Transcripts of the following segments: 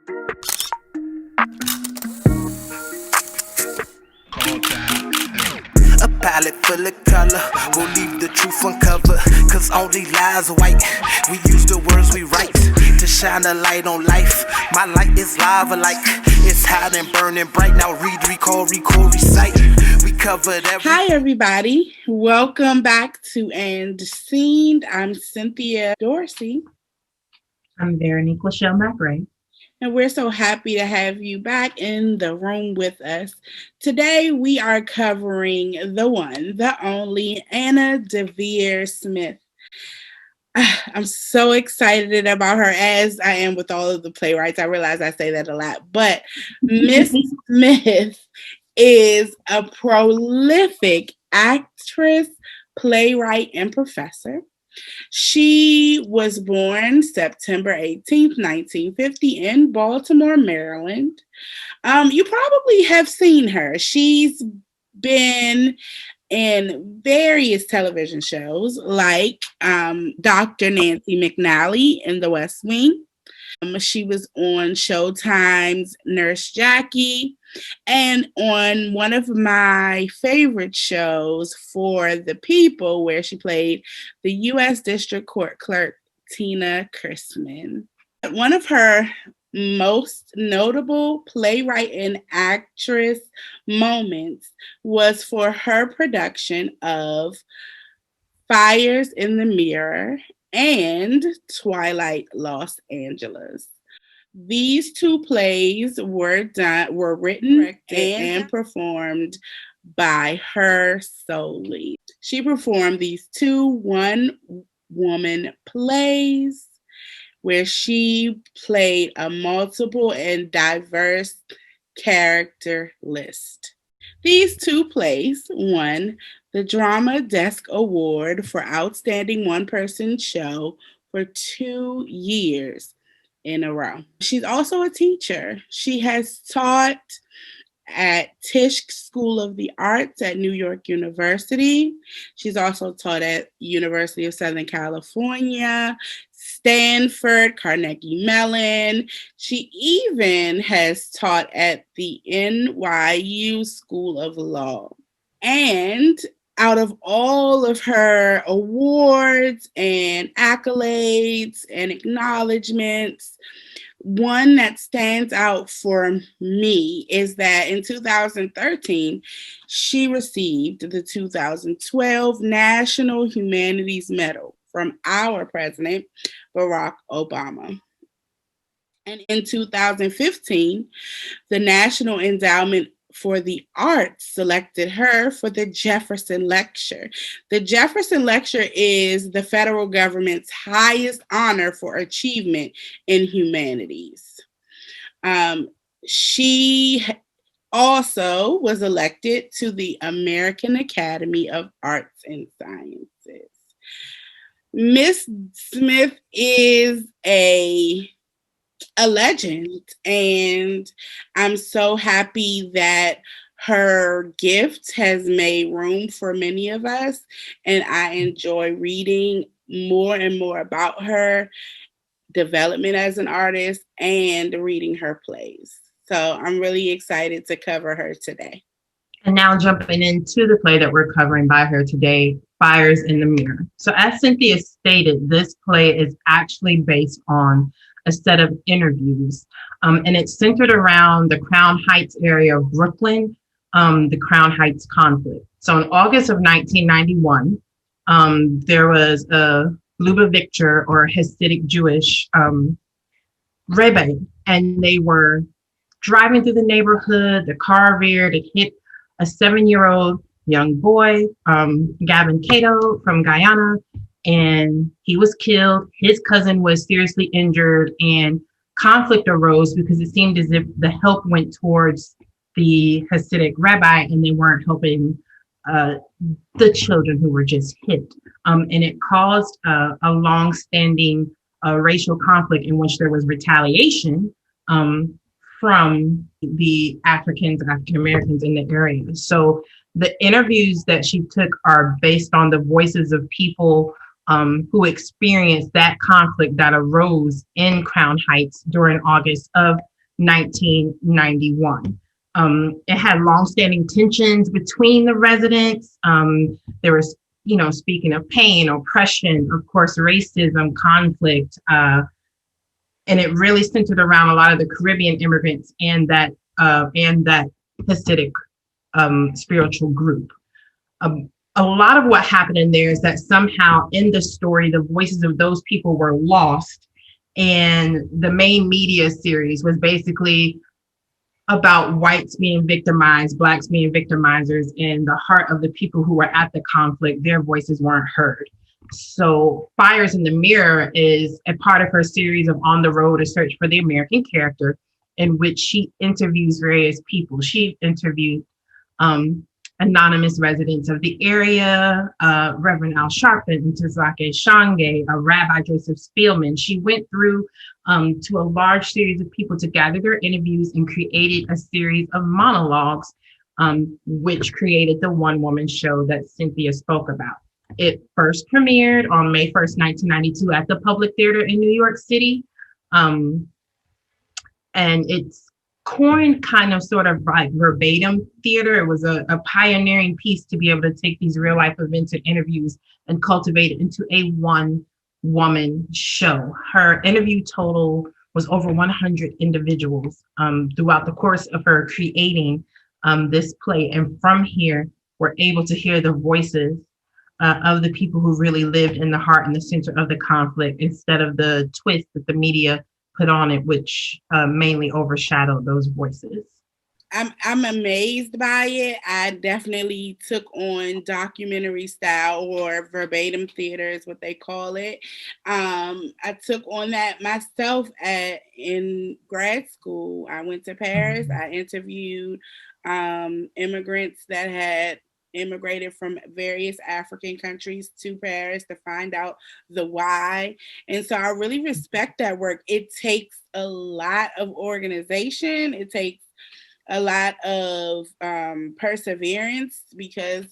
A palette full of color, we'll leave the truth uncovered, cause only lies are white. We use the words we write to shine a light on life. My light is lava like it's hot and burning bright. Now read, recall, record, recite. We covered everything. Hi everybody, welcome back to And Cyn. I'm Cynthia Dorsey. I'm Veronique and And we're so happy to have you back in the room with us. Today we are covering the one, the only Anna Deavere Smith. I'm so excited about her, as I am with all of the playwrights. I realize I say that a lot, but Miss Smith is a prolific actress, playwright, and professor. She was born September 18th, 1950 in Baltimore, Maryland. You probably have seen her. She's been in various television shows like Dr. Nancy McNally in The West Wing. She was on Showtime's Nurse Jackie and on one of my favorite shows, For the People, where she played the U.S. District Court Clerk Tina Chrisman. One of her most notable playwright and actress moments was for her production of Fires in the Mirror and Twilight Los Angeles. These two plays were written and performed by her solely. She performed these two one-woman plays where she played a multiple and diverse character list. These two plays won the Drama Desk Award for Outstanding One-Person Show for 2 years in a row. She's also a teacher. She has taught at Tisch School of the Arts at New York University. She's also taught at University of Southern California, Stanford, Carnegie Mellon. She even has taught at the NYU School of Law. And out of all of her awards and accolades and acknowledgments, one that stands out for me is that in 2013, she received the 2012 National Humanities Medal from our president, Barack Obama. And in 2015, the National Endowment for the Arts selected her for the Jefferson Lecture. The Jefferson Lecture is the federal government's highest honor for achievement in humanities. She also was elected to the American Academy of Arts and Sciences. Miss Smith is a legend, and I'm so happy that her gift has made room for many of us, and I enjoy reading more and more about her development as an artist and reading her plays. So I'm really excited to cover her today. And now jumping into the play that we're covering by her today, Fires in the Mirror. So as Cynthia stated, this play is actually based on a set of interviews, and it's centered around the Crown Heights area of Brooklyn, the Crown Heights conflict. So in August of 1991, there was a Lubavitcher or Hasidic Jewish rebbe, and they were driving through the neighborhood. The car reared, it hit a 7-year-old young boy, Gavin Cato from Guyana, and he was killed. His cousin was seriously injured, and conflict arose because it seemed as if the help went towards the Hasidic rabbi and they weren't helping the children who were just hit. And it caused a long-standing racial conflict in which there was retaliation from the African Americans in the area. So the interviews that she took are based on the voices of people who experienced that conflict that arose in Crown Heights during August of 1991. It had longstanding tensions between the residents. There was, speaking of pain, oppression, of course, racism, conflict, and it really centered around a lot of the Caribbean immigrants and that Hasidic spiritual group. A lot of what happened in there is that somehow in the story, the voices of those people were lost. And the main media series was basically about whites being victimized, blacks being victimizers, and the heart of the people who were at the conflict, their voices weren't heard. So Fires in the Mirror is a part of her series of On the Road, A Search for the American Character, in which she interviews various people. She interviewed anonymous residents of the area, Reverend Al Sharpton, Tazake Shange, Rabbi Joseph Spielman. She went through to a large series of people to gather their interviews and created a series of monologues, which created the one-woman show that Cynthia spoke about. It first premiered on May 1st, 1992 at the Public Theater in New York City. And it's coined kind of sort of like verbatim theater. It was a pioneering piece to be able to take these real life events and interviews and cultivate it into a one-woman show. Her interview total was over 100 individuals throughout the course of her creating this play. And from here, we're able to hear the voices of the people who really lived in the heart and the center of the conflict, instead of the twist that the media put on it, which mainly overshadowed those voices. I'm amazed by it. I definitely took on documentary style, or verbatim theater is what they call it. I took on that myself in grad school. I went to Paris. I interviewed immigrants that had immigrated from various African countries to Paris to find out the why. And so I really respect that work. It takes a lot of organization. It takes a lot of perseverance, because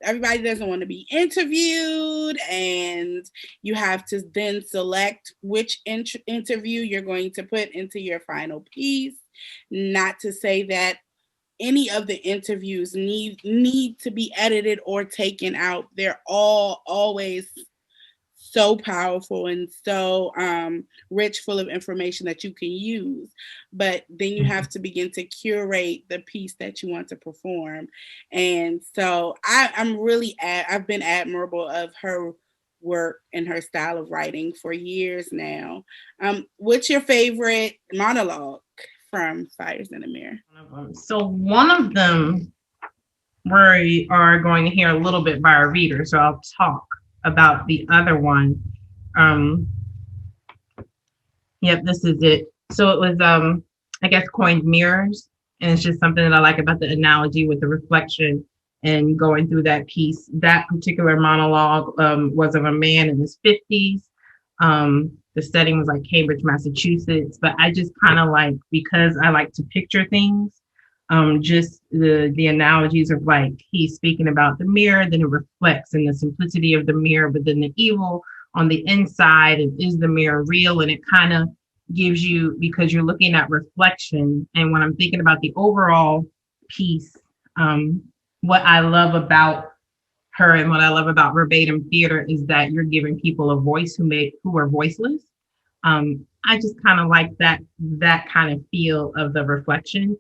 everybody doesn't want to be interviewed, and you have to then select which interview you're going to put into your final piece. Not to say that any of the interviews need to be edited or taken out. They're all always so powerful and so rich, full of information that you can use. But then you have to begin to curate the piece that you want to perform. And so I've been admirable of her work and her style of writing for years now. What's your favorite monologue from Fires in the Mirror? So one of them we are going to hear a little bit by our reader, so I'll talk about the other one. Yep, this is it. So it was I guess coined mirrors, and it's just something that I like about the analogy with the reflection and going through that piece. That particular monologue was of a man in his 50s. The setting was like Cambridge, Massachusetts, but I just kind of like, because I like to picture things, just the analogies of like, he's speaking about the mirror, then it reflects in the simplicity of the mirror, but then the evil on the inside, and is the mirror real? And it kind of gives you, because you're looking at reflection. And when I'm thinking about the overall piece, what I love about her and what I love about verbatim theater is that you're giving people a voice who are voiceless. I just kind of like that kind of feel of the reflection.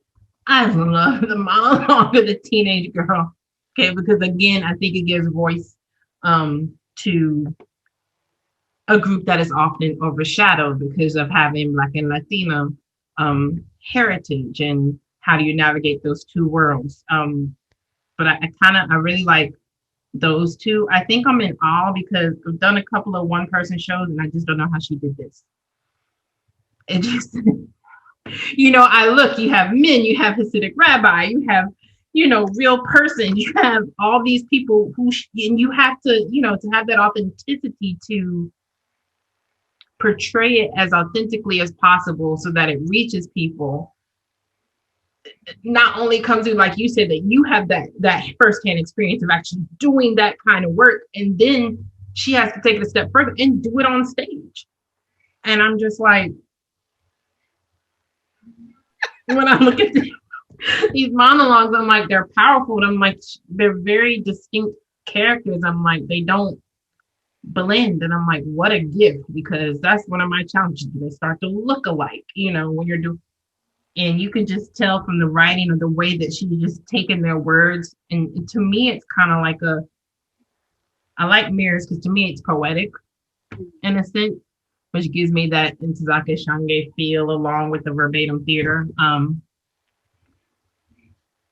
I love the monologue of the teenage girl. Okay, because again, I think it gives voice to a group that is often overshadowed because of having Black and Latino heritage, and how do you navigate those two worlds? But I really like those two. I think I'm in awe because I've done a couple of one-person shows and I just don't know how she did this. It just, you have men, you have Hasidic rabbi, you have, real person, you have all these people and you have to, to have that authenticity to portray it as authentically as possible so that it reaches people. Not only comes to, like you said, that you have that firsthand experience of actually doing that kind of work, and then she has to take it a step further and do it on stage. And I'm just like, when I look at these monologues, I'm like, they're powerful. And I'm like, they're very distinct characters. I'm like, they don't blend. And I'm like, what a gift, because that's one of my challenges. They start to look alike, when you're doing, and you can just tell from the writing or the way that she's just taken their words. And to me, it's kind of like I like mirrors because to me, it's poetic in a sense, which gives me that Intozake Shange feel along with the verbatim theater.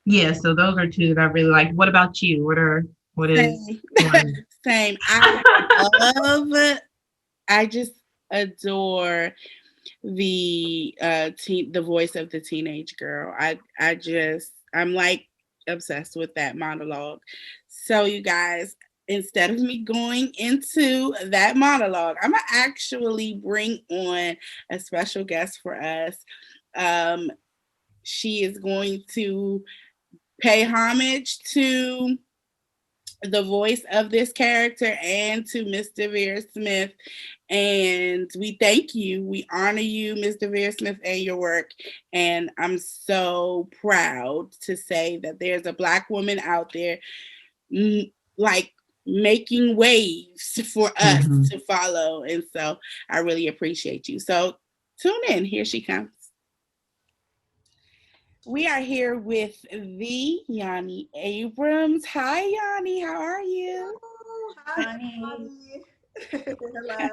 Yeah, so those are two that I really like. What about you? What is Same. one? Same. I just adore the voice of the teenage girl. I'm like obsessed with that monologue. So you guys, instead of me going into that monologue, I'm gonna actually bring on a special guest for us. Um, she is going to pay homage to the voice of this character and to Miss Deavere Smith. And we thank you. We honor you, Miss Deavere Smith, and your work. And I'm so proud to say that there's a Black woman out there like making waves for us to follow. And so I really appreciate you. So tune in. Here she comes. We are here with the Yanni Abrahams. Hi, Yanni. How are you? Hi. Hello.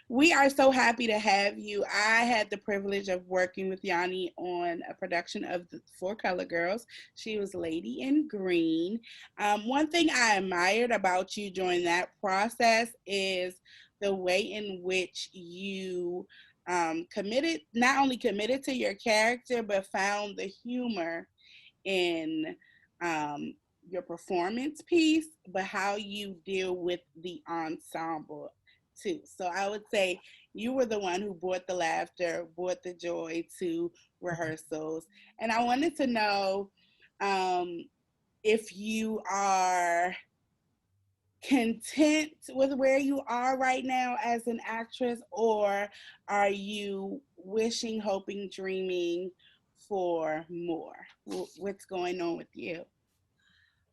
We are so happy to have you. I had the privilege of working with Yanni on a production of the Four Color Girls. She was Lady in Green. One thing I admired about you during that process is the way in which you not only committed to your character, but found the humor in your performance piece, but how you deal with the ensemble too. So I would say you were the one who brought the laughter, brought the joy to rehearsals. And I wanted to know um, if you are content with where you are right now as an actress, or are you wishing, hoping, dreaming for more? What's going on with you?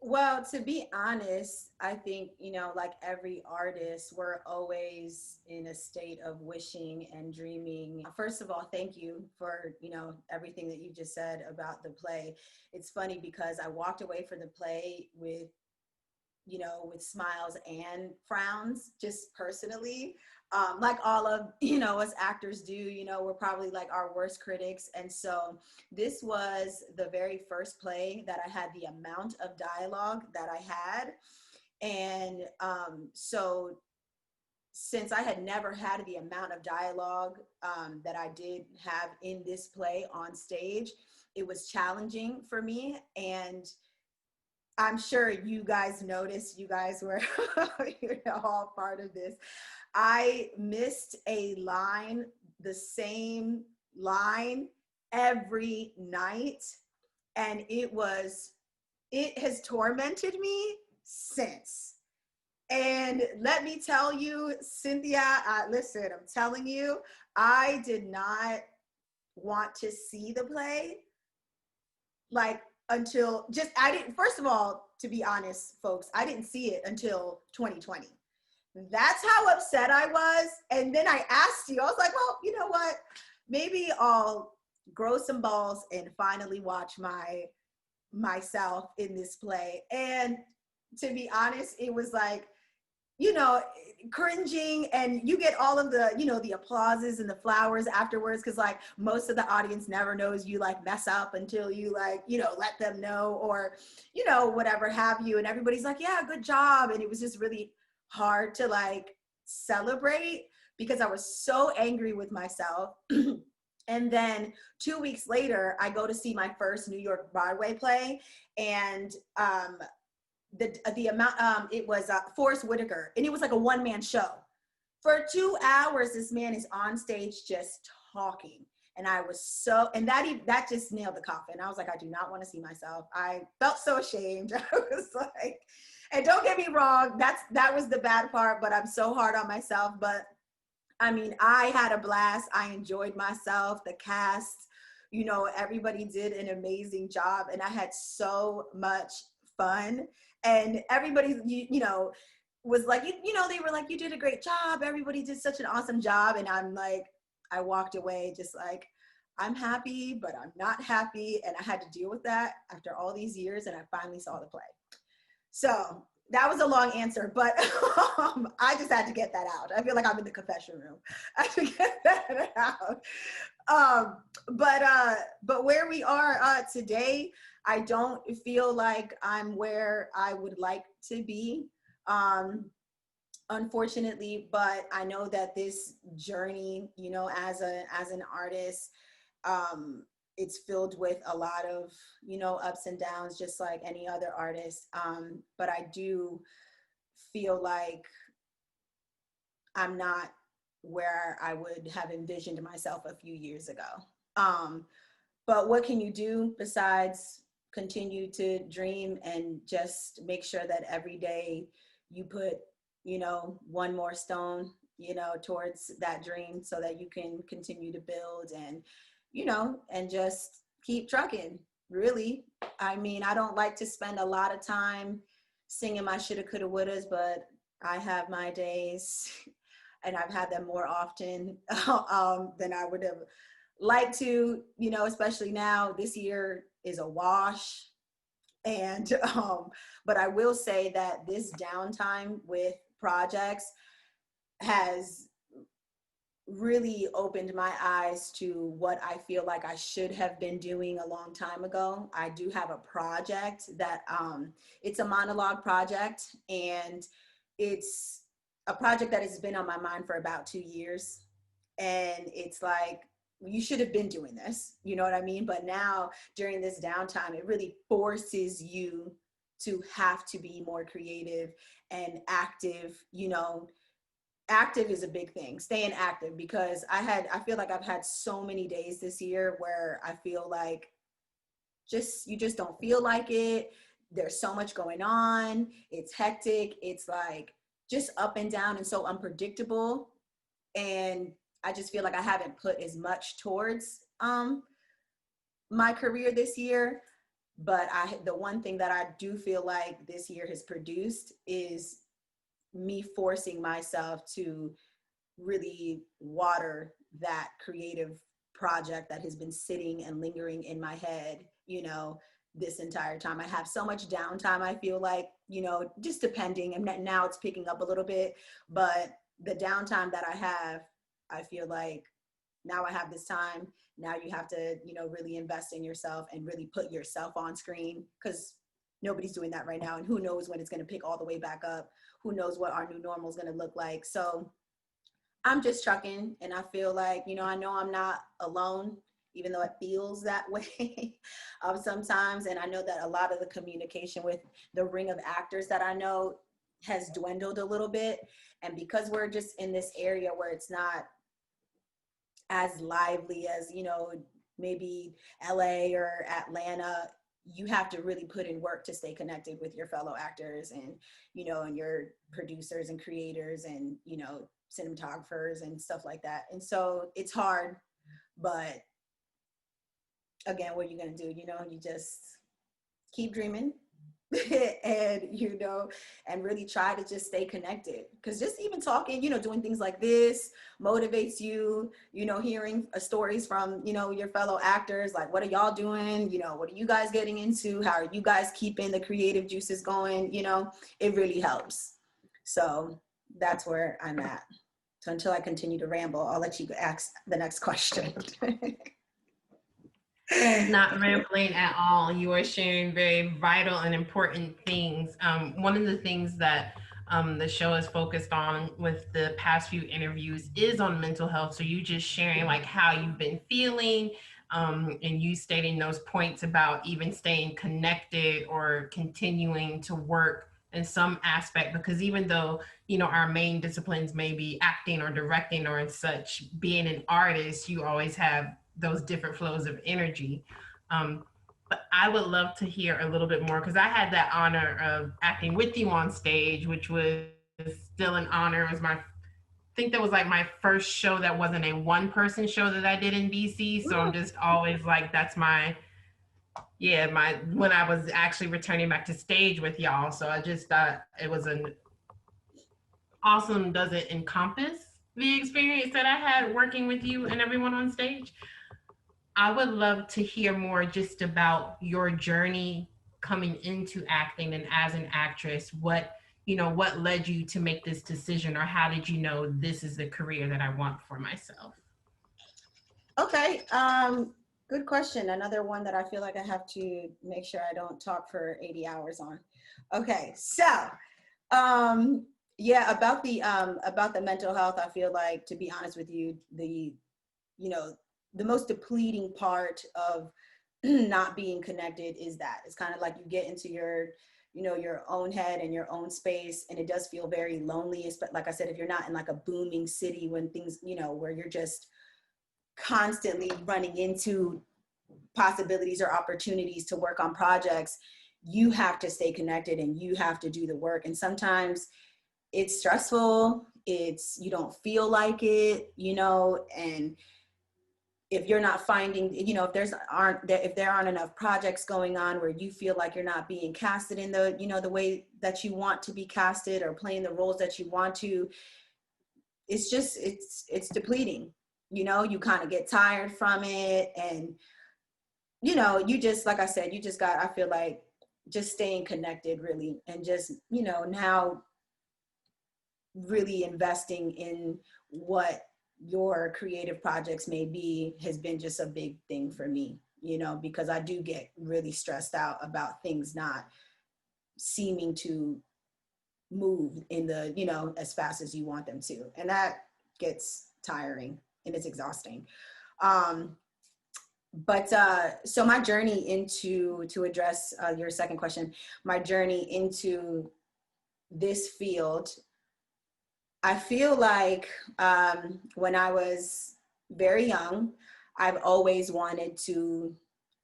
Well, to be honest, I think, like every artist, we're always in a state of wishing and dreaming. First of all, thank you for, everything that you just said about the play. It's funny because I walked away from the play with smiles and frowns, just personally. Like all of, us actors do, we're probably like our worst critics. And so this was the very first play that I had the amount of dialogue that I had. And so since I had never had the amount of dialogue that I did have in this play on stage, it was challenging for me. And I'm sure you guys noticed, you guys were all part of this. I missed a line, the same line every night. And it has tormented me since. And let me tell you, Cynthia, listen, I'm telling you, I did not want to see the play like until I didn't, first of all, to be honest, folks, I didn't see it until 2020. That's how upset I was. And then I asked you, I was like, well, you know what? Maybe I'll grow some balls and finally watch myself in this play. And to be honest, it was like, cringing, and you get all of the, the applauses and the flowers afterwards, because like most of the audience never knows you like mess up until you like, let them know, or, whatever have you. And everybody's like, yeah, good job. And it was just really hard to like celebrate because I was so angry with myself. And then 2 weeks later, I go to see my first New York Broadway play, and the amount it was Forrest Whitaker, and it was like a one-man show. For 2 hours, this man is on stage just talking, and I was and that just nailed the coffin. I was like, I do not want to see myself. I felt so ashamed. I was like, and don't get me wrong, that was the bad part, but I'm so hard on myself. But I mean, I had a blast. I enjoyed myself. The cast, everybody did an amazing job, and I had so much fun. And everybody, was like, they were like, you did a great job. Everybody did such an awesome job. And I'm like, I walked away just like, I'm happy, but I'm not happy. And I had to deal with that after all these years. And I finally saw the play. So that was a long answer, but I just had to get that out. I feel like I'm in the confession room. I had to get that out. But where we are today, I don't feel like I'm where I would like to be, unfortunately. But I know that this journey, as an artist, it's filled with a lot of, ups and downs, just like any other artist. But I do feel like I'm not where I would have envisioned myself a few years ago. But what can you do besides continue to dream and just make sure that every day you put, one more stone, towards that dream so that you can continue to build and, and just keep trucking, really. I mean, I don't like to spend a lot of time singing my shoulda, coulda, wouldas, but I have my days and I've had them more often than I would have liked to, especially now. This year is a wash. And, but I will say that this downtime with projects has really opened my eyes to what I feel like I should have been doing a long time ago. I do have a project that it's a monologue project, and it's a project that has been on my mind for about 2 years. And it's like, you should have been doing this, you know what I mean? But now during this downtime, it really forces you to have to be more creative and active. Active is a big thing, staying active, because I feel like I've had so many days this year where I feel like you just don't feel like it. There's so much going on. It's hectic. It's like just up and down and so unpredictable. And I just feel like I haven't put as much towards my career this year. But the one thing that I do feel like this year has produced is me forcing myself to really water that creative project that has been sitting and lingering in my head, this entire time. I have so much downtime, I feel like, just depending, and now it's picking up a little bit, but the downtime that I have, I feel like now I have this time. Now you have to, really invest in yourself and really put yourself on screen, because nobody's doing that right now. And who knows when it's going to pick all the way back up? Who knows what our new normal is going to look like? So I'm just trucking, and I feel like, I know I'm not alone, even though it feels that way sometimes. And I know that a lot of the communication with the ring of actors that I know has dwindled a little bit. And because we're just in this area where it's not as lively as, maybe LA or Atlanta, you have to really put in work to stay connected with your fellow actors and, and your producers and creators and, cinematographers and stuff like that. And so it's hard, but again, what are you going to do? You just keep dreaming and, and really try to just stay connected. Because just even talking, doing things like this motivates you, hearing stories from, your fellow actors, like, what are y'all doing? What are you guys getting into? How are you guys keeping the creative juices going? It really helps. So that's where I'm at. So until I continue to ramble, I'll let you ask the next question. Not rambling at all. You are sharing very vital and important things. One of the things that the show is focused on with the past few interviews is on mental health. So you just sharing like how you've been feeling, and you stating those points about even staying connected or continuing to work in some aspect, because even though, our main disciplines may be acting or directing or in such, being an artist, you always have those different flows of energy. But I would love to hear a little bit more, because I had that honor of acting with you on stage, which was still an honor. It was my think that was like my first show that wasn't a one person show that I did in DC. So I'm just always like, that's my, yeah, my, when I was actually returning back to stage with y'all. So I just thought it was an awesome, doesn't encompass the experience that I had working with you and everyone on stage. I would love to hear more just about your journey coming into acting and as an actress. What led you to make this decision, or how did you know this is the career that I want for myself? Okay, good question. Another one that I feel like I have to make sure I don't talk for 80 hours on. Okay, so yeah, about the mental health, I feel like, to be honest with you, the most depleting part of not being connected is that it's kind of like you get into your own head and your own space, and it does feel very lonely. But like I said, if you're not in like a booming city, when things, where you're just constantly running into possibilities or opportunities to work on projects, you have to stay connected and you have to do the work. And sometimes it's stressful, you don't feel like it, and if you're not finding, if there aren't enough projects going on where you feel like you're not being casted in the way that you want to be casted, or playing the roles that you want to, it's just, it's depleting. You kind of get tired from it, and you just, like I said, I feel like just staying connected really, and just, now really investing in what your creative projects may be has been just a big thing for me, because I do get really stressed out about things not seeming to move in the, as fast as you want them to. And that gets tiring and it's exhausting. But so my journey to address your second question, my journey into this field, I feel like when I was very young, I've always wanted to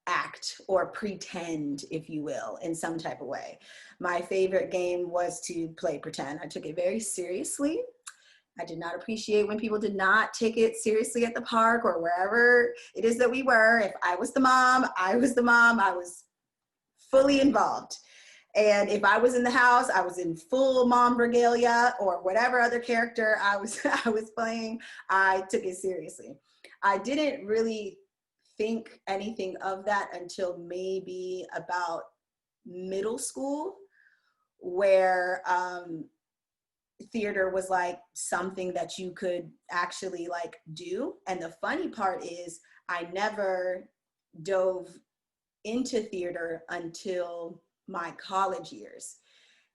act or pretend, if you will, in some type of way. My favorite game was to play pretend. I took it very seriously. I did not appreciate when people did not take it seriously at the park or wherever it is that we were. If I was the mom, I was the mom. I was fully involved. And if I was in the house, I was in full mom regalia, or whatever other character I was playing, I took it seriously. I didn't really think anything of that until maybe about middle school, where theater was like something that you could actually like do. And the funny part is I never dove into theater until my college years.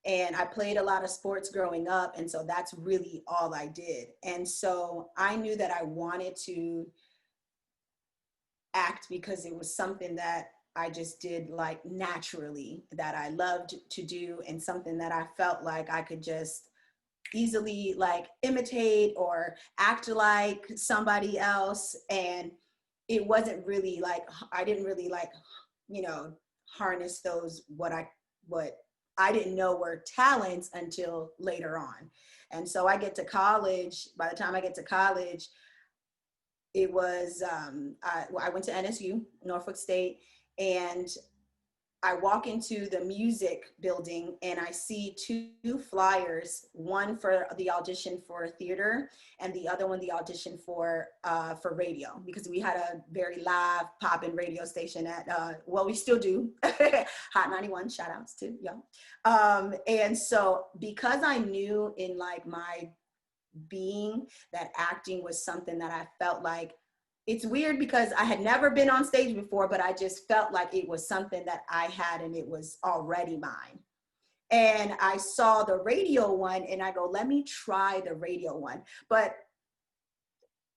And I played a lot of sports growing up. And so that's really all I did. And so I knew that I wanted to act because it was something that I just did like naturally, that I loved to do, and something that I felt like I could just easily like imitate or act like somebody else. And it wasn't really like, I didn't really like, harness those, what I didn't know were talents until later on. And so I get to college, by the time I get to college, it was, I went to NSU, Norfolk State, and I walk into the music building and I see two flyers, one for the audition for theater and the other one, the audition for radio, because we had a very live poppin' radio station at, we still do, Hot 91, shout outs to y'all. And so because I knew in like my being that acting was something that I felt like, it's weird because I had never been on stage before, but I just felt like it was something that I had and it was already mine. And I saw the radio one and I go, let me try the radio one. But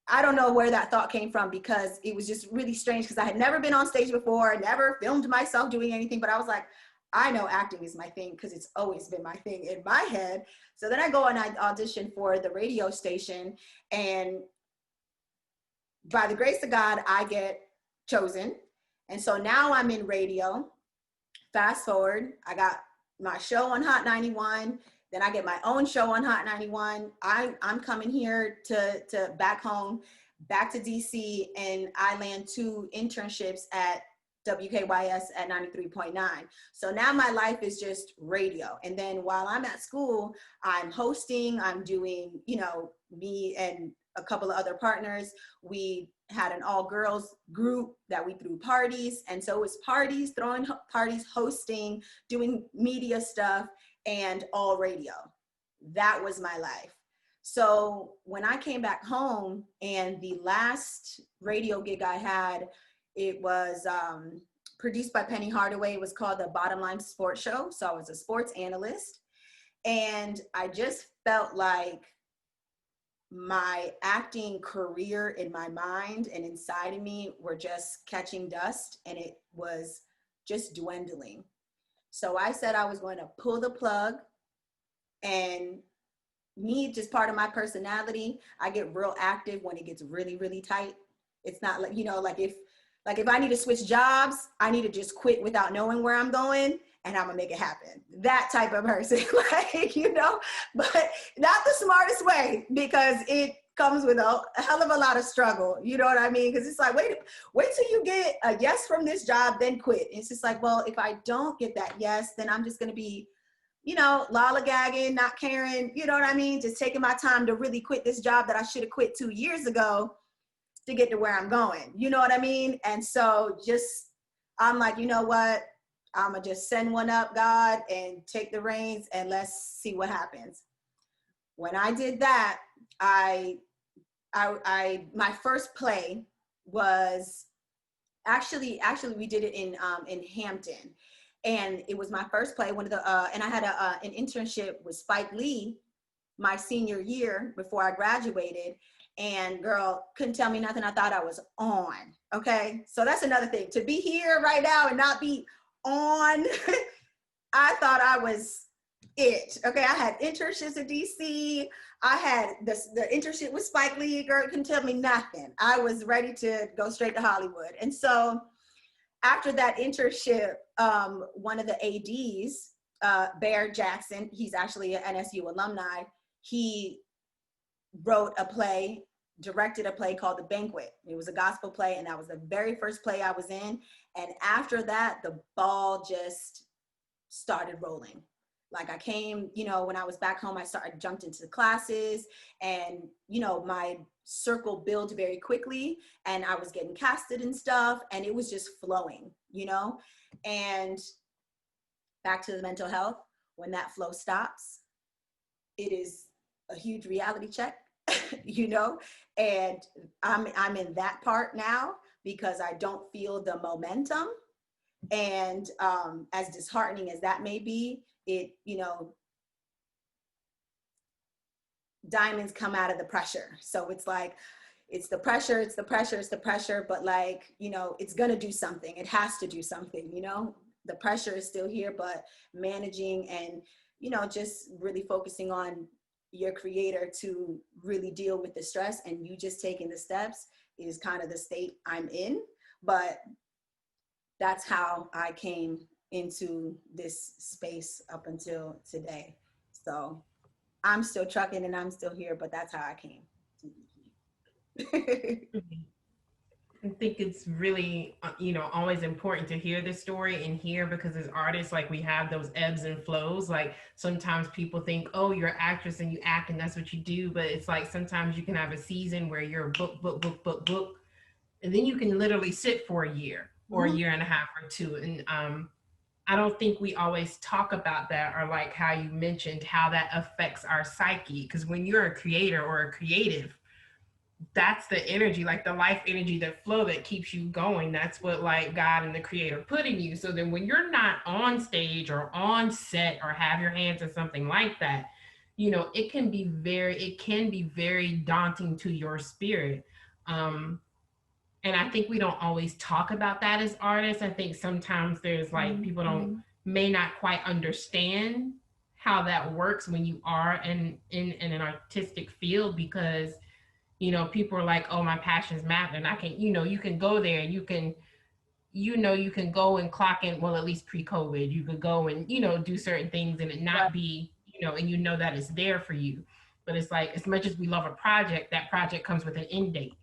I don't know where that thought came from, because it was just really strange, because I had never been on stage before, never filmed myself doing anything, but I was like, I know acting is my thing because it's always been my thing in my head. So then I go and I audition for the radio station, and by the grace of God, I get chosen. And so now I'm in radio. Fast forward, I got my show on Hot 91. Then I get my own show on Hot 91. I'm coming here to back home, back to DC, and I land 2 internships at WKYS at 93.9. So now my life is just radio. And then while I'm at school, I'm hosting, I'm doing, me and a couple of other partners, we had an all girls group that we threw parties. And so it was parties, throwing parties, hosting, doing media stuff, and all radio. That was my life. So when I came back home, and the last radio gig I had, it was produced by Penny Hardaway. It was called the Bottom Line Sports Show. So I was a sports analyst, and I just felt like my acting career in my mind and inside of me were just catching dust, and it was just dwindling. So I said I was going to pull the plug, and me, just part of my personality, I get real active when it gets really, really tight. It's not like, if I need to switch jobs, I need to just quit without knowing where I'm going, and I'm gonna make it happen. That type of person, but not the smartest way, because it comes with a hell of a lot of struggle. You know what I mean? Because it's like, wait till you get a yes from this job, then quit. It's just like, well, if I don't get that yes, then I'm just gonna be, lollygagging, not caring, you know what I mean? Just taking my time to really quit this job that I should have quit 2 years ago to get to where I'm going. You know what I mean? And so I'm like, you know what? I'm gonna just send one up, God, and take the reins, and let's see what happens. When I did that, my first play was actually we did it in Hampton, and it was my first play. And I had an internship with Spike Lee my senior year before I graduated, and girl, couldn't tell me nothing. I thought I was on. Okay, so that's another thing, to be here right now and not be on. I thought I was it. Okay, I had internships at DC. I had the internship with Spike Lee. Girl, couldn't tell me nothing. I was ready to go straight to Hollywood. And so after that internship, one of the ADs, Bear Jackson, he's actually an NSU alumni, he wrote a play, directed a play called The Banquet. It was a gospel play, and that was the very first play I was in. And after that, the ball just started rolling. Like I came, when I was back home, I jumped into the classes, and, my circle built very quickly, and I was getting casted and stuff, and it was just flowing, and back to the mental health. When that flow stops, it is a huge reality check, and I'm in that part now, because I don't feel the momentum. And as disheartening as that may be, it, diamonds come out of the pressure. So it's like, it's the pressure, but like, it's gonna do something. It has to do something, the pressure is still here, but managing and, just really focusing on your creator to really deal with the stress, and you just taking the steps is kind of the state I'm in. But that's how I came into this space up until today. So I'm still trucking and I'm still here, but that's how I came. I think it's really, always important to hear this story and hear, because as artists, like, we have those ebbs and flows. Like, sometimes people think, oh, you're an actress and you act and that's what you do. But it's like, sometimes you can have a season where you're book. And then you can literally sit for a year or a year and a half or two. And I don't think we always talk about that, or like how you mentioned how that affects our psyche. Because when you're a creator or a creative, that's the energy, like the life energy, that flow that keeps you going. That's what like God and the creator put in you. So then when you're not on stage or on set or have your hands in something like that, it can be very daunting to your spirit. And I think we don't always talk about that as artists. I think sometimes there's like, people may not quite understand how that works when you are in an artistic field, because people are like, oh, my passion's math, and I can, you can go there and you can go and clock in. Well, at least pre-COVID, you could go and, do certain things and it not be, and you know that it's there for you. But it's like, as much as we love a project, that project comes with an end date.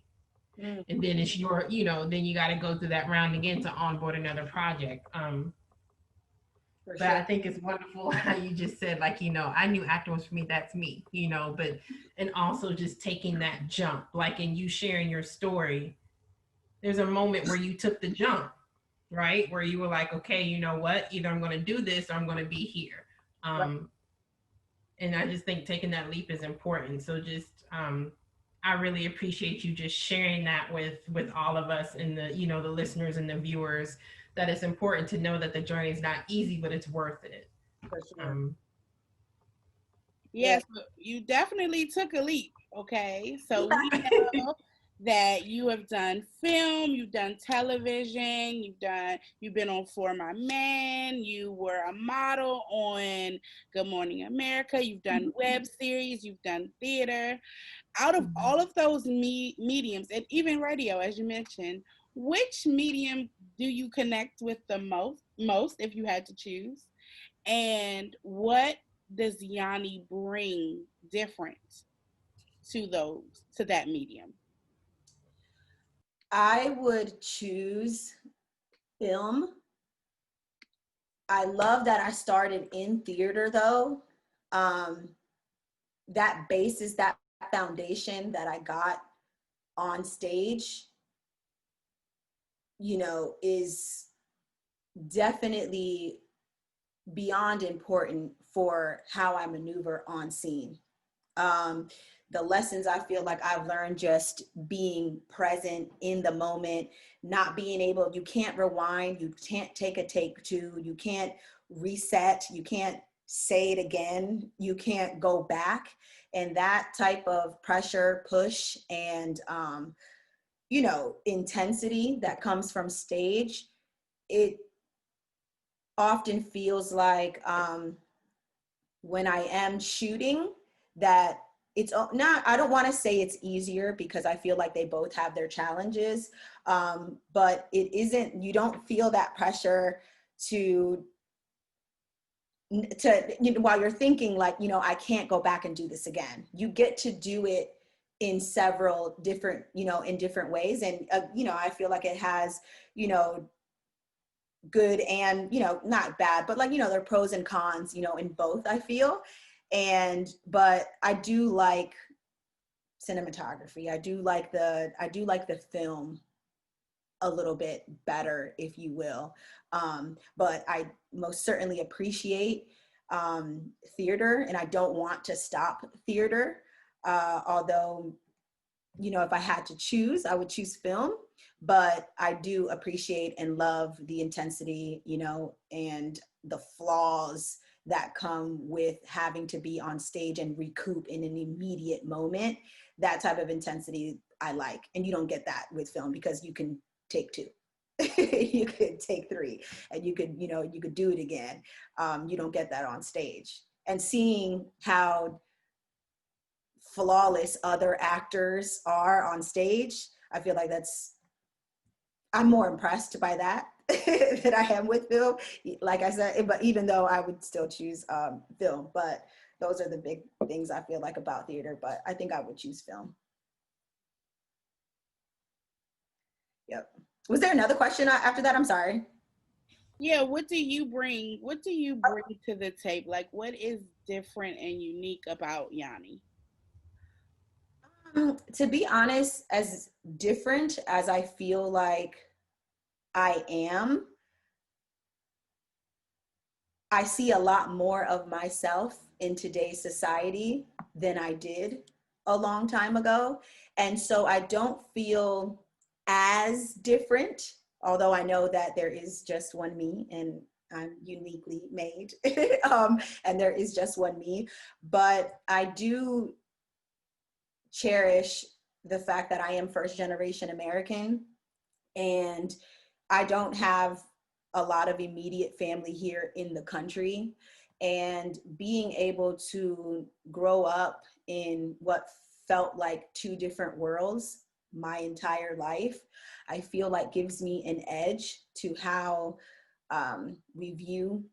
And then it's then you got to go through that round again to onboard another project. But I think it's wonderful how you just said, like, I knew acting was for me, that's me, but, and also just taking that jump, like, in you sharing your story, there's a moment where you took the jump, right? Where you were like, okay, you know what? Either I'm going to do this or I'm going to be here. And I just think taking that leap is important. So just, I really appreciate you just sharing that with all of us and the, the listeners and the viewers, that it's important to know that the journey is not easy, but it's worth it. For sure. Yes, you definitely took a leap. Okay, so we know that you have done film, you've done television, you've been on For My Man, you were a model on Good Morning America, you've done web series, you've done theater. Out of all of those mediums, and even radio, as you mentioned, which medium do you connect with the most if you had to choose? And what does Yanni bring different to that medium? I would choose film. I love that I started in theater, though. That basis, that foundation that I got on stage, is definitely beyond important for how I maneuver on scene. The lessons I feel like I've learned just being present in the moment, not being able, you can't rewind, you can't take a take two, you can't reset, you can't say it again, you can't go back. And that type of pressure, push, and, intensity that comes from stage, it often feels like when I am shooting that it's not, I don't want to say it's easier because I feel like they both have their challenges, but it isn't, you don't feel that pressure to while you're thinking like, I can't go back and do this again. You get to do it in several different, in different ways. And, I feel like it has, good and, not bad, but like, there are pros and cons, in both, I feel. But I do like cinematography. I do like the film a little bit better, if you will. But I most certainly appreciate theater, and I don't want to stop theater. Although, if I had to choose, I would choose film. But I do appreciate and love the intensity, and the flaws that come with having to be on stage and recoup in an immediate moment. That type of intensity I like. And you don't get that with film because you can take two. You could take three, and you could do it again. You don't get that on stage. And seeing how flawless other actors are on stage, I feel like I'm more impressed by that than I am with film. Like I said, but even though I would still choose film, but those are the big things I feel like about theater, but I think I would choose film. Yep. Was there another question after that? I'm sorry. Yeah, what do you bring to the table? Like, what is different and unique about Yanni? To be honest, as different as I feel like I am, I see a lot more of myself in today's society than I did a long time ago. And so I don't feel as different, although I know that there is just one me and I'm uniquely made, and there is just one me. But I do cherish the fact that I am first generation American, and I don't have a lot of immediate family here in the country. And being able to grow up in what felt like two different worlds my entire life, I feel like gives me an edge to how we view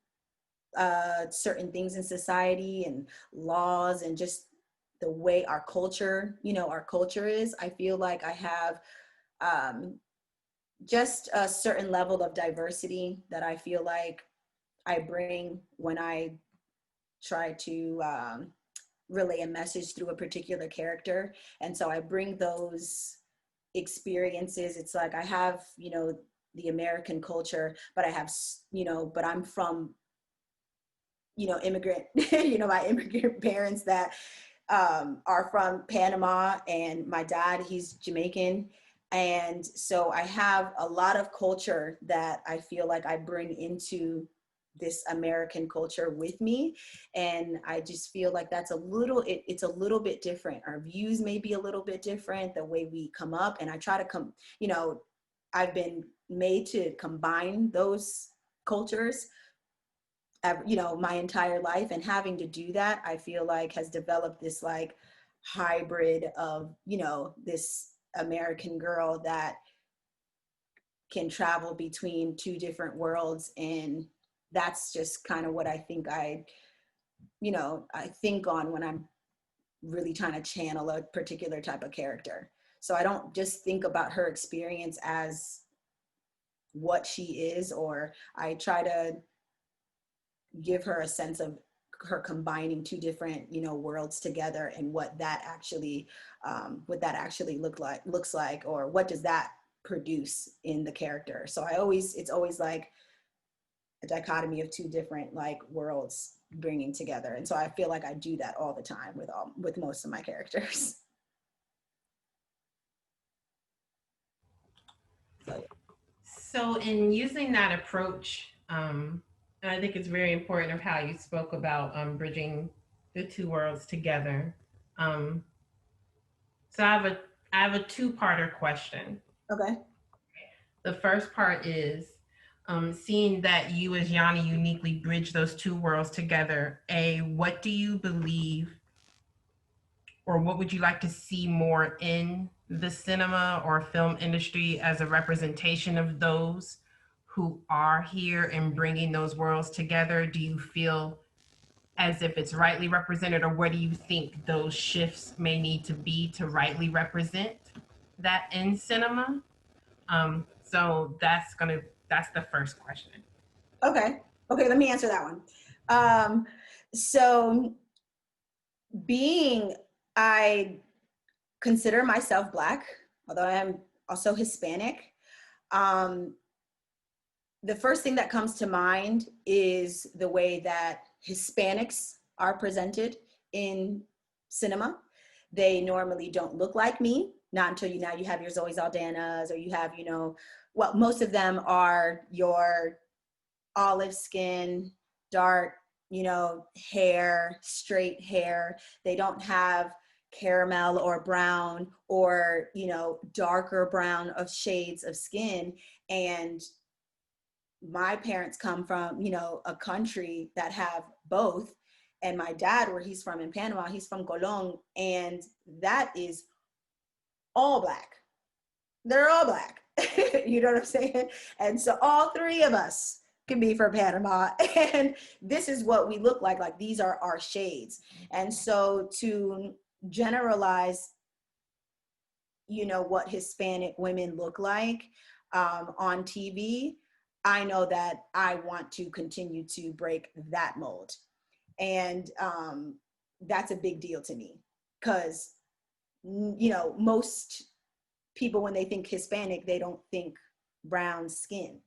certain things in society and laws and just the way our culture, our culture is, I feel like I have just a certain level of diversity that I feel like I bring when I try to relay a message through a particular character. And so I bring those experiences. It's like I have, the American culture, but I have, but I'm from, immigrant, my immigrant parents that are from Panama, and my dad, he's Jamaican. And so I have a lot of culture that I feel like I bring into this American culture with me. And I just feel like that's it's a little bit different. Our views may be a little bit different, the way we come up. And I try to I've been made to combine those cultures, my entire life. And having to do that, I feel like has developed this like hybrid of, this American girl that can travel between two different worlds. And that's just kind of what I think I think on when I'm really trying to channel a particular type of character. So I don't just think about her experience as what she is, or I try to give her a sense of her combining two different, worlds together, and what that actually looks like, or what does that produce in the character. So it's always like a dichotomy of two different like worlds bringing together. And so I feel like I do that all the time with most of my characters. So in using that approach, and I think it's very important of how you spoke about bridging the two worlds together. So I have a two-parter question. Okay. The first part is seeing that you as Yanni uniquely bridge those two worlds together. What do you believe, or what would you like to see more in the cinema or film industry as a representation of those who are here and bringing those worlds together? Do you feel as if it's rightly represented, or what do you think those shifts may need to be to rightly represent that in cinema? So that's the first question. Okay, let me answer that one. So I consider myself Black, although I am also Hispanic. The first thing that comes to mind is the way that Hispanics are presented in cinema. They normally don't look like me, not until you have your Zoe Saldanas, or you have, most of them are your olive skin, dark, hair, straight hair. They don't have caramel or brown or, darker brown of shades of skin. And my parents come from, a country that have both. And my dad, where he's from in Panama, he's from Colón, and that is all Black. They're all Black. You know what I'm saying? And so all three of us can be from Panama, and this is what we look like. Like, these are our shades. And so to generalize, what Hispanic women look like on TV, I know that I want to continue to break that mold. And that's a big deal to me, because, most people, when they think Hispanic, they don't think brown skin,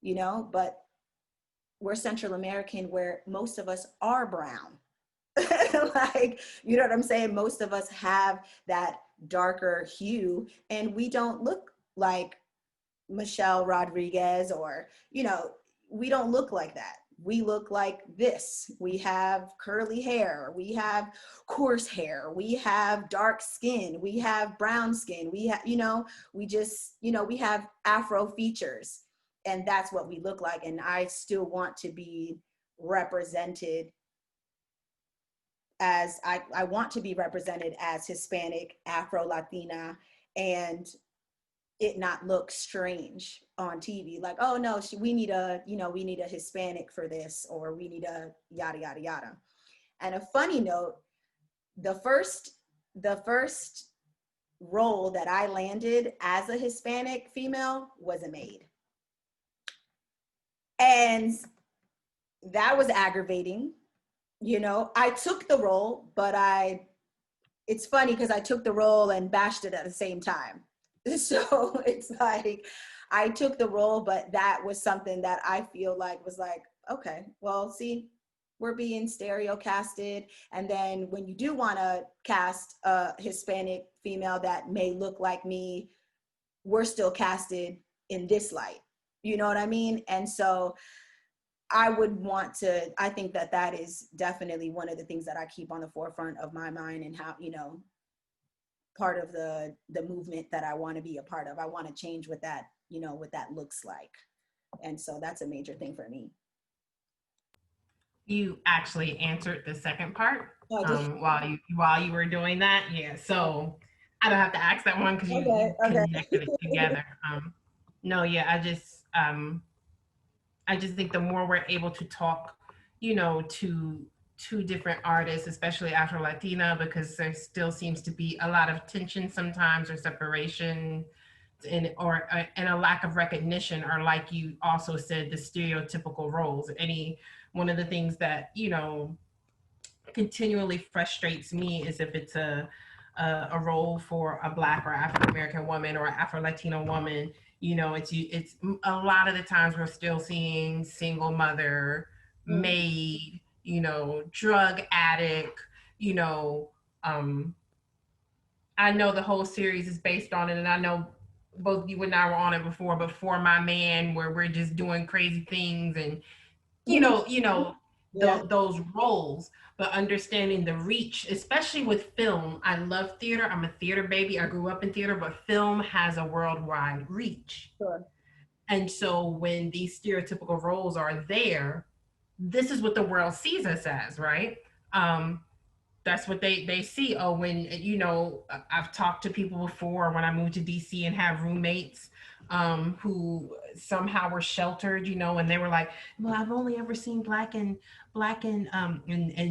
but we're Central American, where most of us are brown. Like, you know what I'm saying? Most of us have that darker hue, and we don't look like Michelle Rodriguez, or, we don't look like that. We look like this. We have curly hair. We have coarse hair. We have dark skin. We have brown skin. We have, we just, we have Afro features, and that's what we look like. And I still want to be represented as, I want to be represented as Hispanic, Afro Latina, and it not look strange on TV. Like, oh no, we need a, we need a Hispanic for this, or we need a yada, yada, yada. And a funny note, the first role that I landed as a Hispanic female was a maid. And that was aggravating. I took the role, but it's funny because I took the role and bashed it at the same time. So it's like, I took the role, but that was something that I feel like was like, okay, well, see, we're being stereo casted. And then when you do want to cast a Hispanic female that may look like me, we're still casted in this light. You know what I mean? And so I think that is definitely one of the things that I keep on the forefront of my mind, and how, part of the movement that I want to be a part of. I want to change what that looks like. And so that's a major thing for me. You actually answered the second part Oh, while you were doing that. Yeah. So I don't have to ask that one because you connected it together. No, yeah, I just think the more we're able to talk, to different artists, especially Afro Latina, because there still seems to be a lot of tension sometimes, or separation, and a lack of recognition, or, like you also said, the stereotypical roles. One of the things that continually frustrates me is if it's a role for a Black or African American woman or Afro Latino woman. It's a lot of the times we're still seeing single mother, maid, drug addict. I know the whole series is based on it, and I know both you and I were on it before, but For My Man, where we're just doing crazy things, and Yeah. those roles. But understanding the reach, especially with film. I love theater. I'm a theater baby. I grew up in theater, but film has a worldwide reach. Sure. And so when these stereotypical roles are there, this is what the world sees us as, right? That's what they see. Oh, when I've talked to people before when I moved to DC and have roommates who somehow were sheltered, and they were like, well, I've only ever seen black and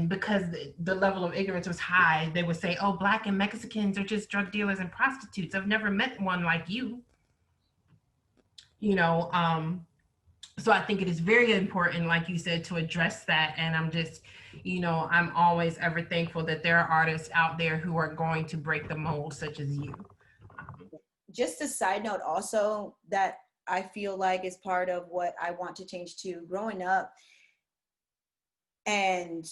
because the level of ignorance was high, they would say, oh, Black and Mexicans are just drug dealers and prostitutes. I've never met one like you. So I think it is very important, like you said, to address that. And I'm always ever thankful that there are artists out there who are going to break the mold, such as you. Just a side note also that I feel like is part of what I want to change too. Growing up and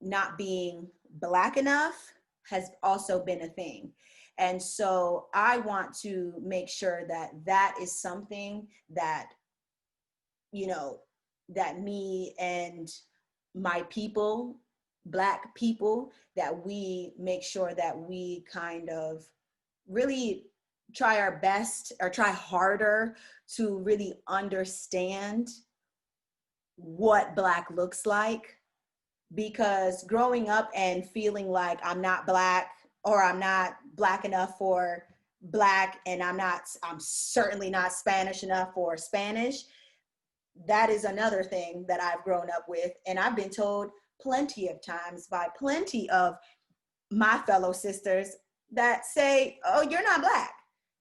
not being Black enough has also been a thing. And so I want to make sure that that is something that, that me and my people, Black people, that we make sure that we kind of really try our best, or try harder to really understand what Black looks like. Because growing up and feeling like I'm not Black, or I'm not Black enough for Black, and I'm certainly not Spanish enough for Spanish, that is another thing that I've grown up with. And I've been told plenty of times by plenty of my fellow sisters that say, oh, you're not Black.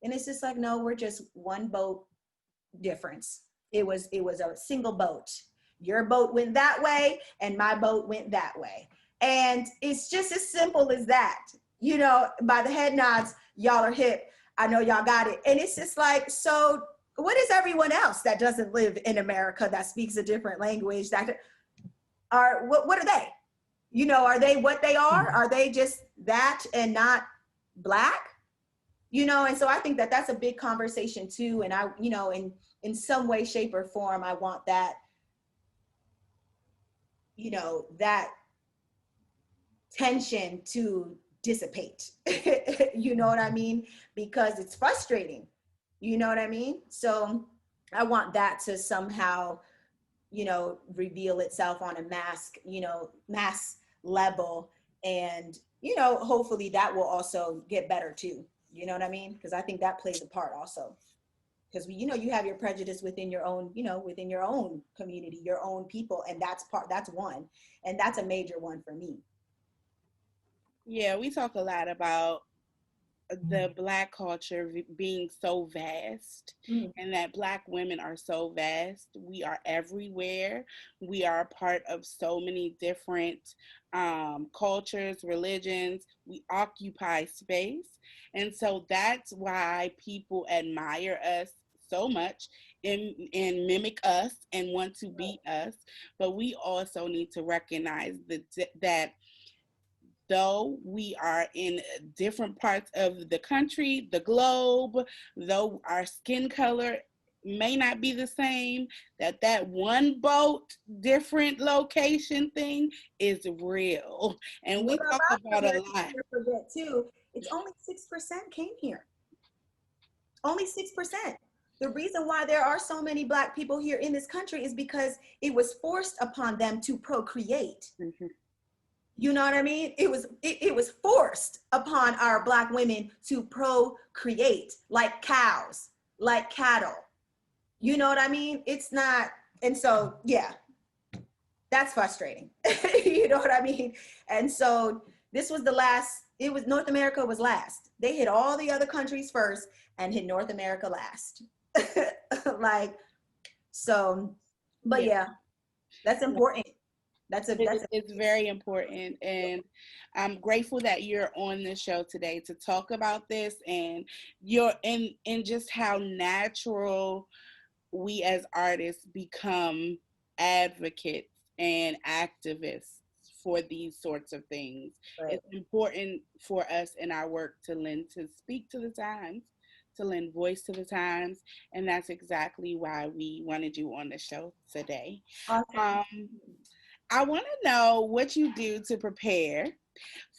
And it's just like, no, we're just one boat difference. It was a single boat. Your boat went that way and my boat went that way. And it's just as simple as that. By the head nods, y'all are hip. I know y'all got it. And it's just like, so what is everyone else that doesn't live in America, that speaks a different language, what are they? Are they what they are? Are they just that and not Black? And so I think that that's a big conversation too. And I, in some way, shape, or form, I want that, that tension to dissipate. You know what I mean? Because it's frustrating. You know what I mean? So I want that to somehow, reveal itself on a mass level. And, hopefully that will also get better too. You know what I mean? Because I think that plays a part also. Because you have your prejudice within your own, within your own community, your own people, and that's one, and that's a major one for me. Yeah, we talk a lot about the Black culture being so vast, and that Black women are so vast. We are everywhere. We are a part of so many different cultures, religions. We occupy space. And so that's why people admire us so much and mimic us and want to be us. But we also need to recognize that though we are in different parts of the country, the globe, though our skin color may not be the same, that one boat, different location thing is real. And we talk about a lot. Forget too, it's only 6% came here. Only 6%. The reason why there are so many Black people here in this country is because it was forced upon them to procreate. Mm-hmm. You know what I mean? It was forced upon our Black women to procreate like cows, like cattle. You know what I mean? It's not, and so, yeah, that's frustrating. You know what I mean? And so this was North America was last. They hit all the other countries first and hit North America last. But yeah, that's important. It's very important, and I'm grateful that you're on the show today to talk about this, and you're in just how natural we as artists become advocates and activists for these sorts of things. Right. It's important for us in our work to speak to the times, to lend voice to the times, and that's exactly why we wanted you on the show today. Awesome. I want to know what you do to prepare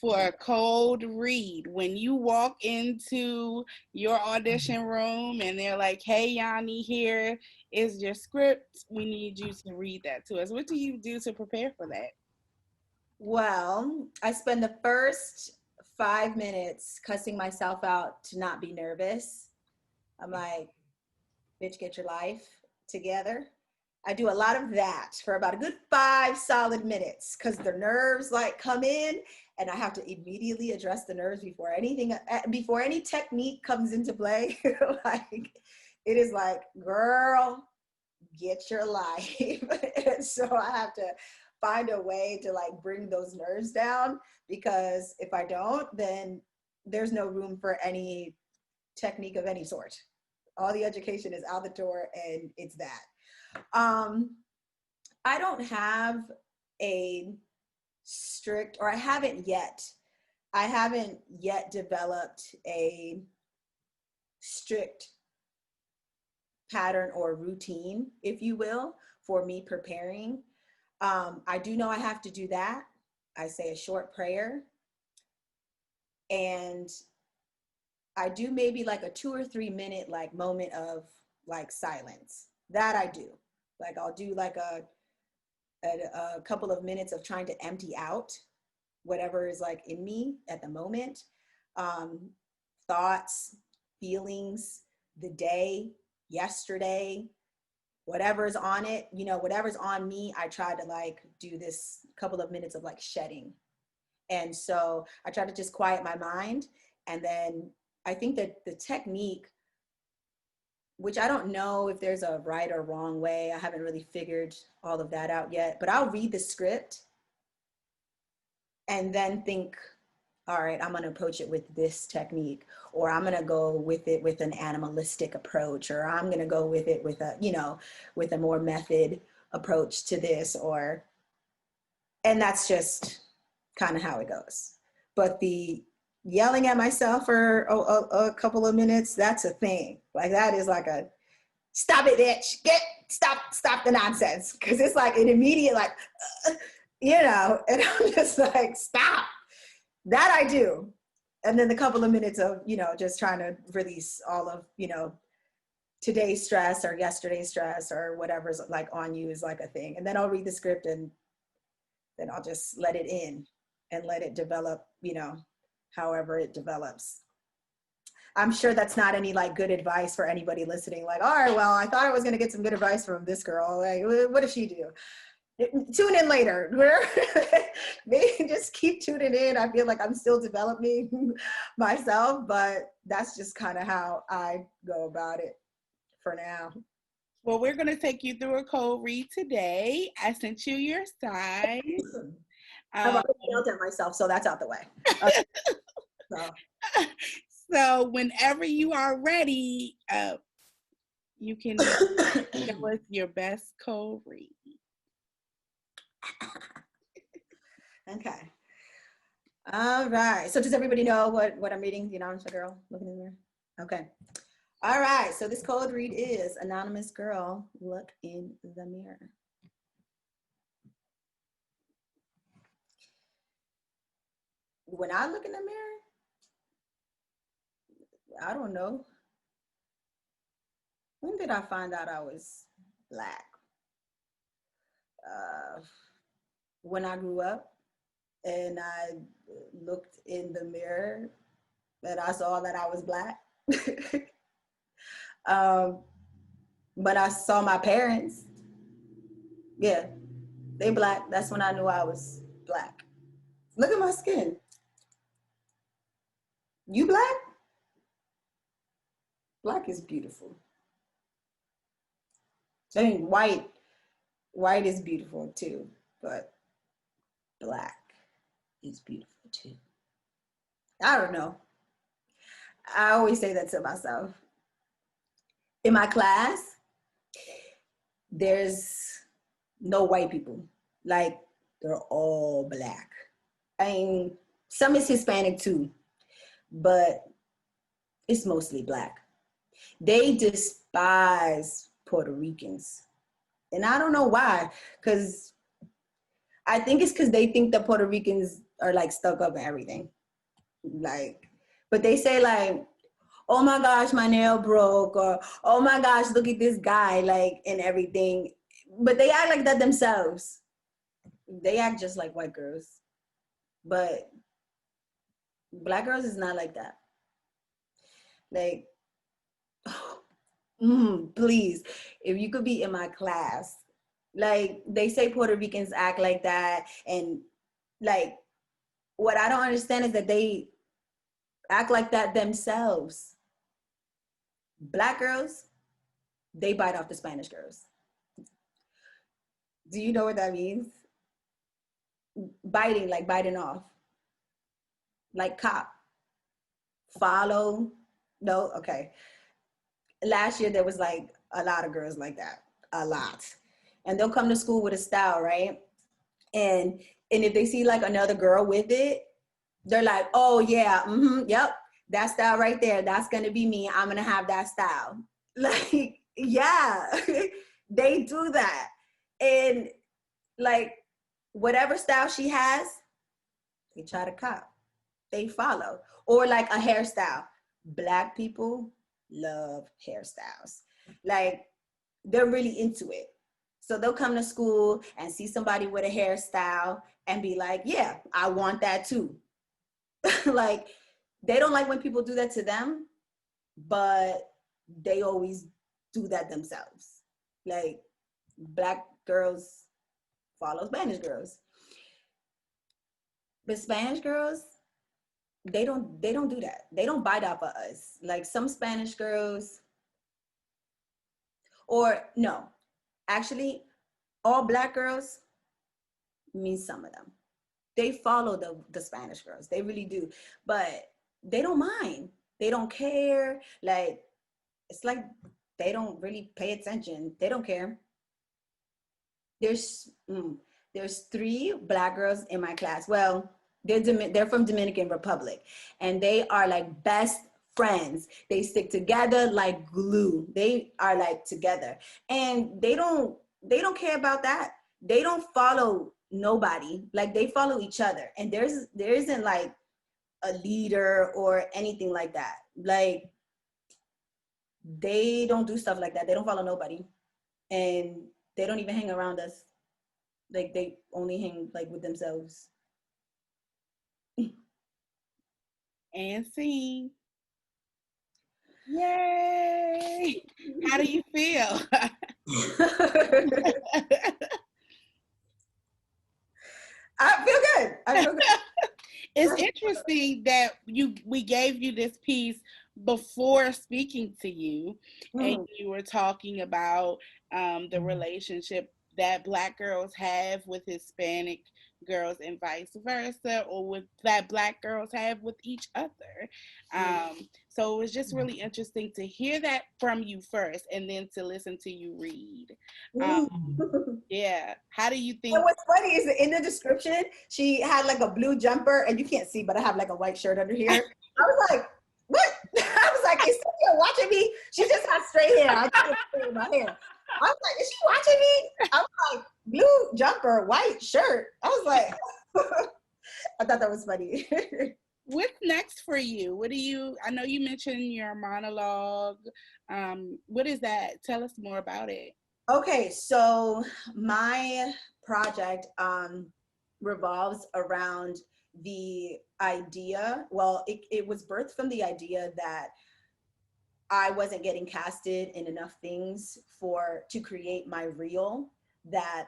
for a cold read when you walk into your audition room and they're like, hey, Yanni, here is your script. We need you to read that to us. What do you do to prepare for that? Well, I spend the first 5 minutes cussing myself out to not be nervous. I'm like, bitch, get your life together. I do a lot of that for about a good 5 solid minutes because the nerves like come in and I have to immediately address the nerves before any technique comes into play. Like, it is like, girl, get your life. And so I have to find a way to like bring those nerves down, because if I don't, then there's no room for any technique of any sort. All the education is out the door and it's that. I don't have a strict, or I haven't yet developed a strict pattern or routine, if you will, for me preparing. I do know I have to do that. I say a short prayer, and I do maybe like a 2 or 3 minute like moment of like silence. That I do. Like I'll do like a couple of minutes of trying to empty out whatever is like in me at the moment. Thoughts, feelings, the day, yesterday, whatever's on it, whatever's on me, I try to like do this couple of minutes of like shedding. And so I try to just quiet my mind. And then I think that the technique, which I don't know if there's a right or wrong way, I haven't really figured all of that out yet, but I'll read the script and then think, all right, I'm going to approach it with this technique, or I'm going to go with it with an animalistic approach, or I'm going to go with it with a more method approach to this, and that's just kind of how it goes. But the yelling at myself for a couple of minutes, that's a thing. Like that is like a stop it, bitch, stop the nonsense. Cause it's like an immediate like, and I'm just like, stop. That I do. And then the couple of minutes of, just trying to release all of, today's stress or yesterday's stress or whatever's like on you is like a thing. And then I'll read the script and then I'll just let it in and let it develop, however it develops. I'm sure that's not any like good advice for anybody listening. Like, all right, well, I thought I was going to get some good advice from this girl. Like, what does she do? Tune in later. Maybe just keep tuning in. I feel like I'm still developing myself, but that's just kind of how I go about it for now. Well, we're going to take you through a code read today. I sent you your size. I've already yelled at myself, so that's out the way. So whenever you are ready, you can show us your best code read. Okay. All right. So does everybody know what I'm reading? The anonymous girl looking in the mirror? Okay. All right. So this code read is anonymous girl, look in the mirror. When I look in the mirror, I don't know. When did I find out I was Black? When I grew up and I looked in the mirror and I saw that I was Black. But I saw my parents. Yeah, they Black. That's when I knew I was Black. Look at my skin. You Black? Black is beautiful. I mean, white is beautiful too, but Black is beautiful too. I don't know. I always say that to myself. In my class, there's no white people. Like, they're all Black. I mean, some is Hispanic too, but it's mostly Black. They despise Puerto Ricans. And I don't know why, because I think it's because they think that Puerto Ricans are like stuck up and everything. Like, but they say like, oh my gosh, my nail broke, or oh my gosh, look at this guy, like, and everything. But they act like that themselves. They act just like white girls. But Black girls is not like that. Like, please, if you could be in my class, like, they say Puerto Ricans act like that, and like, what I don't understand is that they act like that themselves. Black girls, they bite off the Spanish girls. Do you know what that means? Biting, like biting off. Like cop. Follow. No? Okay. Last year, there was like a lot of girls like that. A lot. And they'll come to school with a style, right? And if they see like another girl with it, they're like, oh yeah, yep, that style right there, that's gonna be me. I'm gonna have that style. Like, yeah, they do that. And like, whatever style she has, they try to cop. They follow. Or like a hairstyle. Black people love hairstyles. Like, they're really into it. So they'll come to school and see somebody with a hairstyle and be like, yeah, I want that too. Like, they don't like when people do that to them, but they always do that themselves. Like, Black girls follow Spanish girls. But Spanish girls, they don't do that. They don't bite off of us. Like, some Spanish girls, or no, actually, all Black girls means some of them. They follow the Spanish girls. They really do. But they don't mind. They don't care. Like, it's like they don't really pay attention. They don't care. There's 3 Black girls in my class. Well, they're from Dominican Republic, and they are like best friends. They stick together like glue. They are like together, and they don't care about that. They don't follow nobody. Like, they follow each other, and there isn't like a leader or anything like that. Like, they don't do stuff like that. They don't follow nobody, and they don't even hang around us. Like, they only hang like with themselves. And Cyn. Yay! How do you feel? I feel good. I feel good. It's interesting that we gave you this piece before speaking to you, and Mm. you were talking about the relationship that Black girls have with Hispanic girls and vice versa, or with that Black girls have with each other. So it was just really interesting to hear that from you first, and then to listen to you read. Um, yeah, how do you And think? what's funny is that in the description, she had like a blue jumper, and you can't see, but I have like a white shirt under here. I was like, what? I was like, is Cynthia watching me? She just had straight hair. I didn't straighten my hair. I was like, is she watching me? I was like, blue jumper, white shirt. I was like, I thought that was funny. What's next for you? What do you? I know you mentioned your monologue. What is that? Tell us more about it. Okay, so my project revolves around the idea. Well, it was birthed from the idea that I wasn't getting casted in enough things to create my reel, that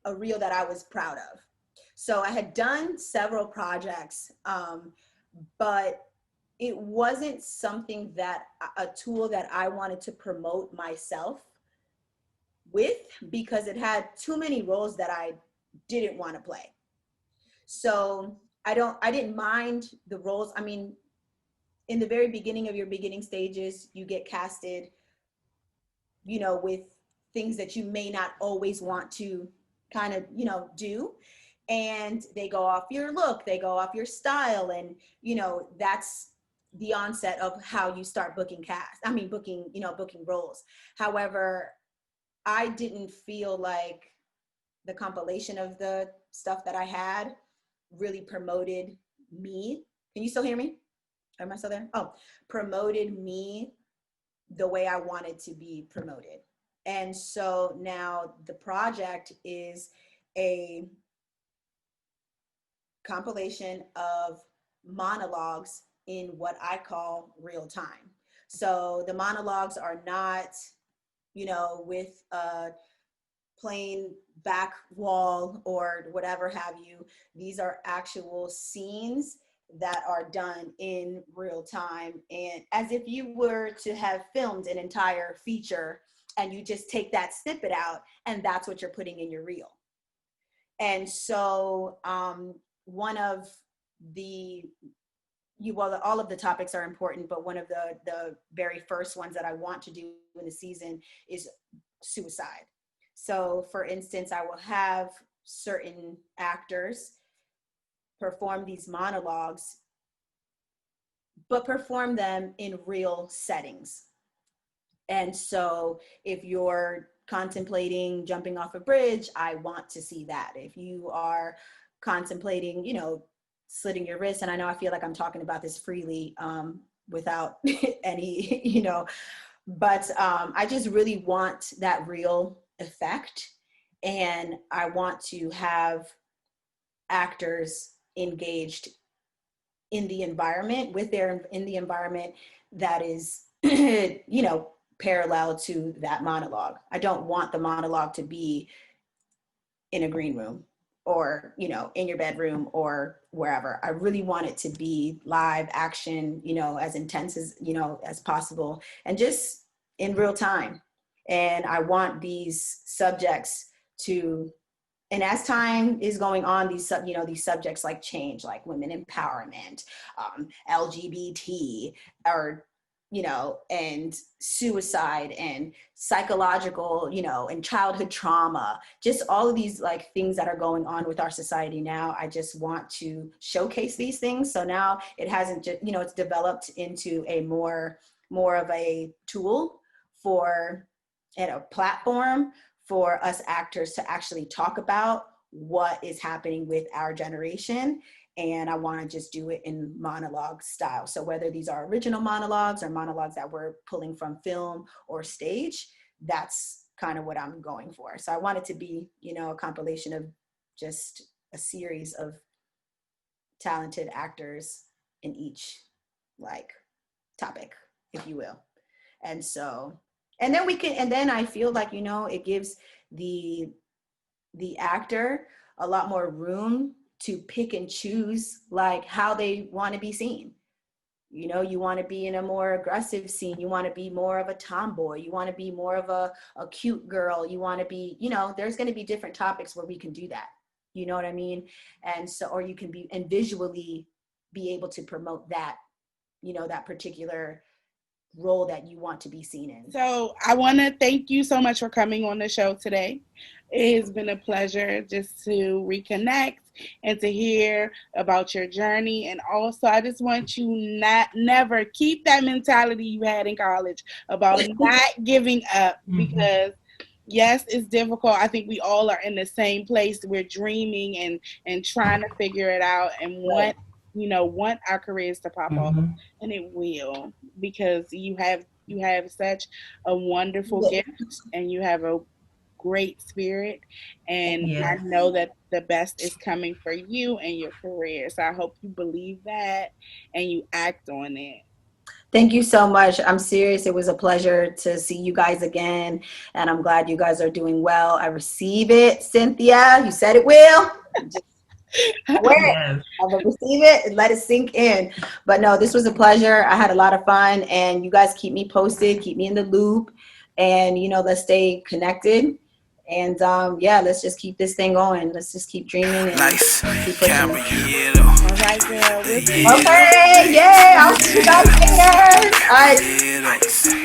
a reel that I was proud of. So I had done several projects, but it wasn't something that a tool that I wanted to promote myself with, because it had too many roles that I didn't want to play. So I didn't mind the roles. I mean, in the very beginning of your beginning stages, you get casted, with things that you may not always want to kind of, do. And they go off your look, they go off your style. And, that's the onset of how you start booking roles. However, I didn't feel like the compilation of the stuff that I had really promoted me. Can you still hear me? Am I still there? Oh, promoted me the way I wanted to be promoted. And so now the project is a compilation of monologues in what I call real time. So the monologues are not, with a plain back wall or whatever have you. These are actual scenes that are done in real time, and as if you were to have filmed an entire feature and you just take that snippet out and that's what you're putting in your reel. And so one of the all of the topics are important, but one of the very first ones that I want to do in the season is suicide. So for instance, I will have certain actors perform these monologues, but perform them in real settings. And so if you're contemplating jumping off a bridge, I want to see that. If you are contemplating, slitting your wrist, and I know I feel like I'm talking about this freely without any, but I just really want that real effect. And I want to have actors engaged in the environment in the environment that is, parallel to that monologue. I don't want the monologue to be in a green room or, in your bedroom or wherever. I really want it to be live action, as intense as possible, and just in real time. And I want these subjects to, and as time is going on, these subjects like change, like women empowerment, LGBT, or and suicide and psychological, and childhood trauma, just all of these like things that are going on with our society now. I just want to showcase these things. So now it hasn't just, it's developed into a more of a tool for, and a platform for us actors to actually talk about what is happening with our generation. And I want to just do it in monologue style. So whether these are original monologues or monologues that we're pulling from film or stage, that's kind of what I'm going for. So I want it to be, a compilation of just a series of talented actors in each like topic, if you will. And so, and then I feel like, you know, it gives the actor a lot more room to pick and choose like how they want to be seen. You know, you want to be in a more aggressive scene. You want to be more of a tomboy. You want to be more of a cute girl. You want to be, you know, there's going to be different topics where we can do that. You know what I mean? And so, or you can be, and visually be able to promote that, you know, that particular role that you want to be seen in. So I want to thank you so much for coming on the show today. It has been a pleasure just to reconnect and to hear about your journey. And also, I just want you never keep that mentality you had in college about not giving up, because yes, it's difficult. I think we all are in the same place. We're dreaming and trying to figure it out and want our careers to pop off, and it will, because you have such a wonderful gift and you have a great spirit, and I know that the best is coming for you and your career. So I hope you believe that and you act on it. Thank you so much. I'm serious. It was a pleasure to see you guys again, and I'm glad you guys are doing well. I receive it, Cynthia. You said it will. I will receive it and let it sink in. But no, this was a pleasure. I had a lot of fun, and you guys keep me posted, keep me in the loop, and you know, let's stay connected. And let's just keep this thing going. Let's just keep dreaming and nice. Keep pushing. All right, girl. Okay, yeah. I'll see you guys later. All right.